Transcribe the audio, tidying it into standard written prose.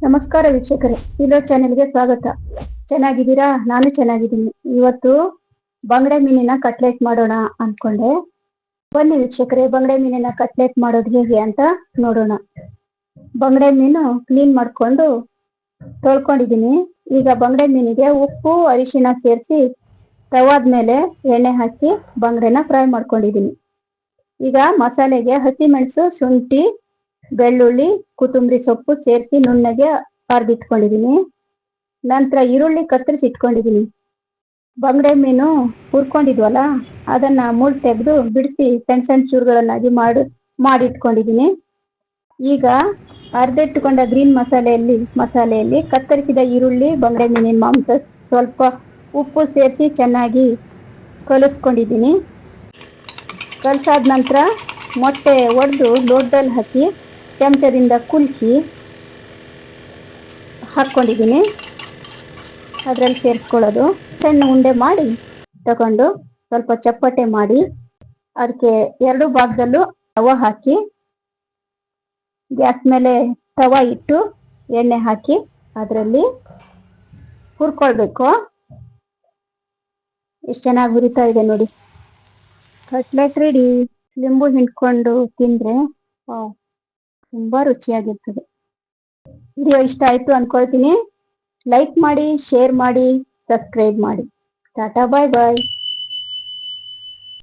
ನಮಸ್ಕಾರ ವೀಕ್ಷಕರೇ, ಇಲ್ಲೋ ಚಾನೆಲ್ಗೆ ಸ್ವಾಗತ. ಚೆನ್ನಾಗಿದ್ದೀರಾ? ನಾನು ಚೆನ್ನಾಗಿದ್ದೀನಿ. ಇವತ್ತು ಬಂಗಡೆ ಮೀನಿನ ಕಟ್ಲೆಟ್ ಮಾಡೋಣ ಅನ್ಕೊಂಡೆ. ಬನ್ನಿ ವೀಕ್ಷಕರೇ, ಬಂಗಡೆ ಮೀನಿನ ಕಟ್ಲೆಟ್ ಮಾಡೋದು ಹೇಗೆ ಅಂತ ನೋಡೋಣ. ಬಂಗಡೆ ಮೀನು ಕ್ಲೀನ್ ಮಾಡ್ಕೊಂಡು ತೊಳ್ಕೊಂಡಿದ್ದೀನಿ. ಈಗ ಬಂಗಡೆ ಮೀನಿಗೆ ಉಪ್ಪು ಅರಿಶಿಣ ಸೇರಿಸಿ ತವಾದ್ಮೇಲೆ ಎಣ್ಣೆ ಹಾಕಿ ಬಂಗಡೆನ ಫ್ರೈ ಮಾಡ್ಕೊಂಡಿದ್ದೀನಿ. ಈಗ ಮಸಾಲೆಗೆ ಹಸಿಮೆಣಸು, ಶುಂಠಿ, ಬೆಳ್ಳುಳ್ಳಿ, ಕೊತ್ತಂಬರಿ ಸೊಪ್ಪು ಸೇರಿಸಿ ನುಣ್ಣಗೆ ಅರ್ದಿಟ್ಕೊಂಡಿದ್ದೀನಿ. ನಂತರ ಈರುಳ್ಳಿ ಕತ್ತರಿಸಿ ಇಟ್ಕೊಂಡಿದ್ದೀನಿ. ಬಂಗಡೆ ಮೀನು ಹುರ್ಕೊಂಡಿದ್ವಲ್ಲ, ಅದನ್ನ ಮುಳ್ ತೆಗೆದು ಬಿಡಿಸಿ ಸಣ್ಣ ಸಣ್ಣ ಚೂರುಗಳನ್ನಾಗಿ ಮಾಡಿಟ್ಕೊಂಡಿದ್ದೀನಿ. ಈಗ ಅರ್ದಿಟ್ಕೊಂಡ ಗ್ರೀನ್ ಮಸಾಲೆಯಲ್ಲಿ ಕತ್ತರಿಸಿದ ಈರುಳ್ಳಿ, ಬಂಗಡೆ ಮೀನಿನ ಮಾಂಸ, ಸ್ವಲ್ಪ ಉಪ್ಪು ಸೇರಿಸಿ ಚೆನ್ನಾಗಿ ಕಲಿಸ್ಕೊಂಡಿದ್ದೀನಿ. ಕಲಸಾದ ನಂತರ ಮೊಟ್ಟೆ ಒಡೆದು ಲೋಟದಲ್ಲಿ ಹಾಕಿ ಚಮಚದಿಂದ ಕುಲ್ಕಿ ಹಾಕ್ಕೊಂಡಿದ್ದೀನಿ. ಅದರಲ್ಲಿ ಸೇರಿಸ್ಕೊಳ್ಳೋದು. ಸಣ್ಣ ಉಂಡೆ ಮಾಡಿ ತಗೊಂಡು ಸ್ವಲ್ಪ ಚಪ್ಪಟೆ ಮಾಡಿ ಅದಕ್ಕೆ ಎರಡು ಭಾಗದಲ್ಲೂ ತವ ಹಾಕಿ ಗ್ಯಾಸ್ ಮೇಲೆ ತವ ಇಟ್ಟು ಎಣ್ಣೆ ಹಾಕಿ ಅದರಲ್ಲಿ ಹುರ್ಕೊಳ್ಬೇಕು. ಎಷ್ಟು ಚೆನ್ನಾಗಿ ಹುರಿತಾ ಇದೆ ನೋಡಿ. Cutlet ready. ಲಿಂಬು ಹಿಂಡ್ಕೊಂಡು ತಿಂದ್ರೆ ತುಂಬಾ ರುಚಿಯಾಗಿರ್ತದೆ. ವಿಡಿಯೋ ಇಷ್ಟ ಆಯ್ತು ಅನ್ಕೊಳ್ತೀನಿ. ಲೈಕ್ ಮಾಡಿ, ಶೇರ್ ಮಾಡಿ, ಸಬ್ಸ್ಕ್ರೈಬ್ ಮಾಡಿ. ಟಾಟಾ, ಬಾಯ್ ಬಾಯ್.